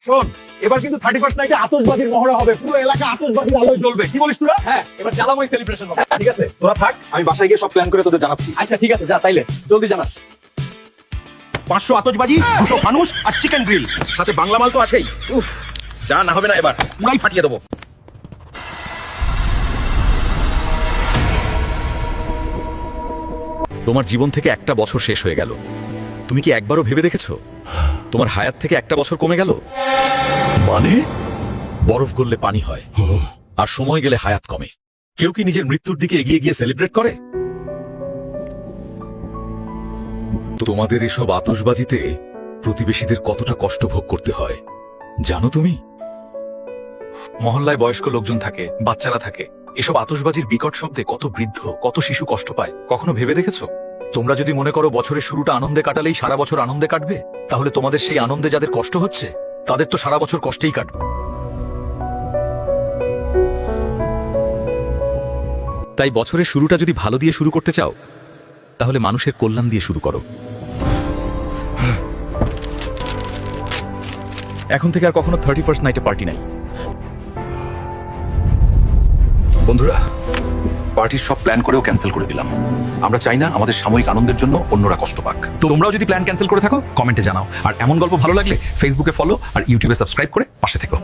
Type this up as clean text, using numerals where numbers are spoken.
শোন, এবার কিন্তু 31st নাইটে আতশবাজির মহড়া হবে, পুরো এলাকা আতশবাজির আলোয় জ্বলবে। কি বলিস তোরা? হ্যাঁ, এবার জ্বালাময় সেলিব্রেশন হবে। ঠিক আছে, তোরা থাক, আমি বাসায় গিয়ে সব প্ল্যান করে তোদের জানাচ্ছি। আচ্ছা ঠিক আছে, যা তাইলে জলদি জানাস। 500 আতশবাজি, 200 ফানুস আর চিকেন গ্রিল, সাথে বাংলা মাল তো আছেই। উফ, যা না হবে না, এবার পুরাই ফাটিয়ে দেবো। তোমার জীবন থেকে একটা বছর শেষ হয়ে গেল। তুমি কি একবারও ভেবে দেখেছো তোমার হায়াত থেকে একটা বছর কমে গেল? মানে বরফ গললে পানি হয়, আর সময় গেলে হায়াত কমে। কেউ কি নিজের মৃত্যুর দিকে এগিয়ে গিয়ে সেলিব্রেট করে? তোমাদের এসব আতশবাজিতে প্রতিবেশীদের কতটা কষ্ট ভোগ করতে হয় জানো তুমি? মহল্লায় বয়স্ক লোকজন থাকে, বাচ্চারা থাকে। এসব আতশবাজির বিকট শব্দে কত বৃদ্ধ, কত শিশু কষ্ট পায়, কখনো ভেবে দেখেছো? তোমরা যদি মনে করো বছরের শুরুটা আনন্দে কাটালেই সারা বছর আনন্দে কাটবে, তাহলে তোমাদের সেই আনন্দে যাদের কষ্ট হচ্ছে তাদের তো সারা বছর কষ্টেই কাটবে। তাই বছরের শুরুটা যদি ভালো দিয়ে শুরু করতে চাও, তাহলে মানুষের কল্যাণ দিয়ে শুরু করো। এখন থেকে আর কখনো 31st নাইটে পার্টি নাই। বন্ধুরা, পার্টির সব প্ল্যান করেও ক্যান্সেল করে দিলাম। আমরা চাই না আমাদের সাময়িক আনন্দের জন্য অন্যরা কষ্ট পাক। তো তোমরাও যদি প্ল্যান ক্যান্সেল করে থাকো, কমেন্টে জানাও। আর এমন গল্প ভালো লাগলে ফেসবুকে ফলো আর ইউটিউবে সাবস্ক্রাইব করে পাশে থেকো।